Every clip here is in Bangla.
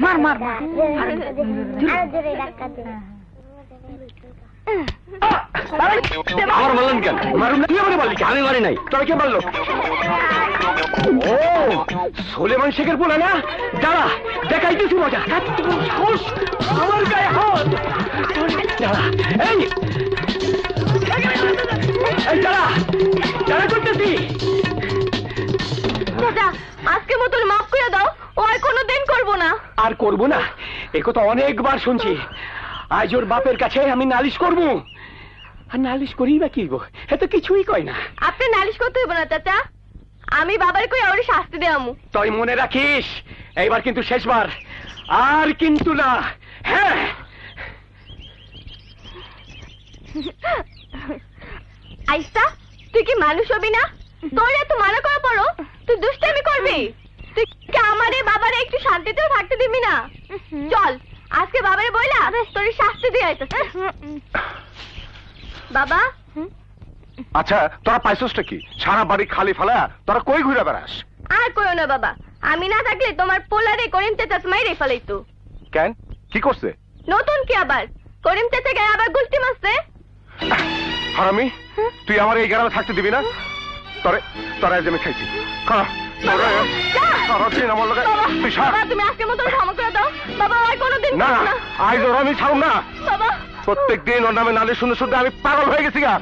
মার মার আমার মারলেন কেন? মারুন না, তুই আমাকে বললি আমি মারি নাই, তোরা কে বললো? ও সোলেমান শেখের বলে না, দাঁড়া দেখাইতেছি মজা। আমার গায়ে হাত, দাঁড়া এই দাঁড়া দাঁড়া করতেছি। আজকে মতো মাফ করে দাও, ও আর কোনোদিন করবো না। আর করবো না? এ কথা অনেকবার শুনছি। আজ ওর বাপের কাছে আমি নালিশ করবো। আর নালিশ করি বা কি গো, এ তো কিছুই কয় না। আপনি নালিশ করতে হইব না চাচা, আমি বাবার কই ওরে শাস্তি দেয়ামু। তুই মনে রাখিস, এইবার কিন্তু শেষবার, আর কিন্তু না। হ্যাঁ আইসা, তুই কি মানুষ হবি না? তোর এত মানা করা পড়ো তুই দুষ্টামি করবি? তুই কি আমারে বাবারে একটু শান্তিতেও থাকতে দিবি না? চল আজকে বাবারে বইলা তোর শাস্তি দিয়ে আইতাছে। বাবা আচ্ছা তোরা পাইছসটা কি? সারা বাড়ি খালি ফেলা তোরা কই ঘুরে বেড়াস? আর কইও না বাবা, আমি না থাকলে তোমার পোলারে করিম চাচা মাইরে ফেলাইতো। কেন, কি করছে? নতুন কি আবার? করিম চাচা গায়ে আবার গুলতি মারছে। হারামি, তুই আমার এই গ্রামে থাকতে দিবি না? তোরে তোরা আজ আমি খাইছি। তুমি আজকের মতো ক্ষমা করে দাও বাবা, আর কোনোদিন না আজ ওর আমি ছাড়ুম না। বাবা প্রত্যেক দিন ওর নামে নালিশ শুনে শুনতে আমি পাগল হয়ে গেছি গা।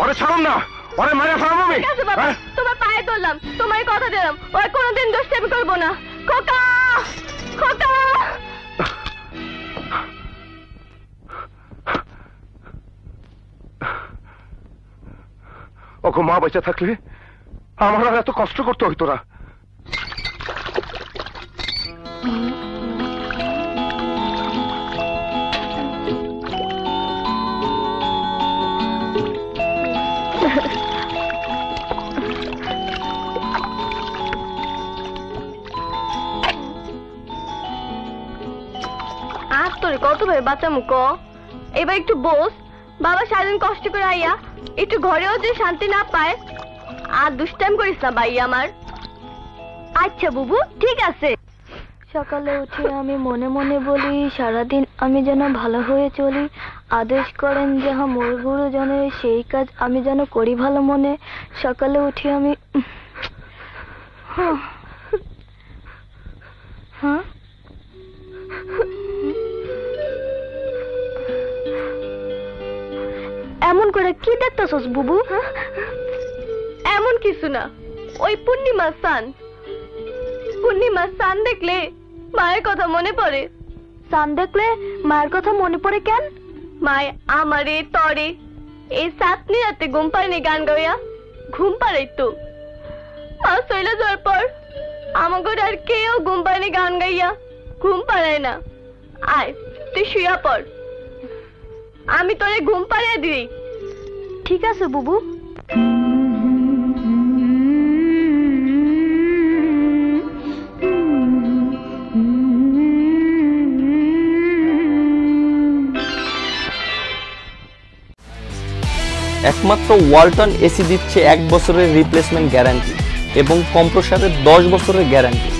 ওরে ছাড়ুম না, ওরে মারা ফেলাবো আমি। তোমার পায়ে ধরলাম, তোমার কথা দিলাম, ওর কোনোদিন দুষ্টামি করবো না। খোকা খোকা ওকে মা বেঁচে থাকলে আমার আর এত কষ্ট করতে হইতো না। আর তোর কত ভাবে বাচ্চা মুখ, এবার একটু বস। বাবা সারাদিন কষ্ট করে আইয়া একটু ঘরেও যে শান্তি না পায়। আর দুষ্টাইম করিস না ভাই আমার। আচ্ছা বুবু ঠিক আছে। সকালে উঠে আমি মনে মনে বলি, সারাদিন আমি যেন ভালো হয়ে চলি। আদেশ করেন যাহা মোর গুরুজনের, সেই কাজ আমি যেন করি ভালো মনে। সকালে উঠে আমি এমন করে কি দেখতেছস বুবু? এমন কিছু না, ওই পূর্ণিমার চাঁদ। পূর্ণিমার চাঁদ দেখলে মায়ের কথা মনে পড়ে। চাঁদ দেখলে মায়ের কথা মনে পড়ে কেন? মায় আমারে তরে এই সাতনি রাতে ঘুম পাড়ানি গান গাইয়া ঘুম পাড়াইতো। মা চলে যাওয়ার পর আমাকে আর কেউ ঘুম পাড়ানি গান গাইয়া ঘুম পাড়ায় না। আয় তুই শুয়া পড়, আমি তোরে ঘুম পাড়িয়ে দিই। ঠিক আছে বুবু। একমাত্র ওয়ালটন এসি দিচ্ছে 1 বছরের রিপ্লেসমেন্ট গ্যারান্টি এবং কম্প্রেসরের 10 বছরের গ্যারান্টি।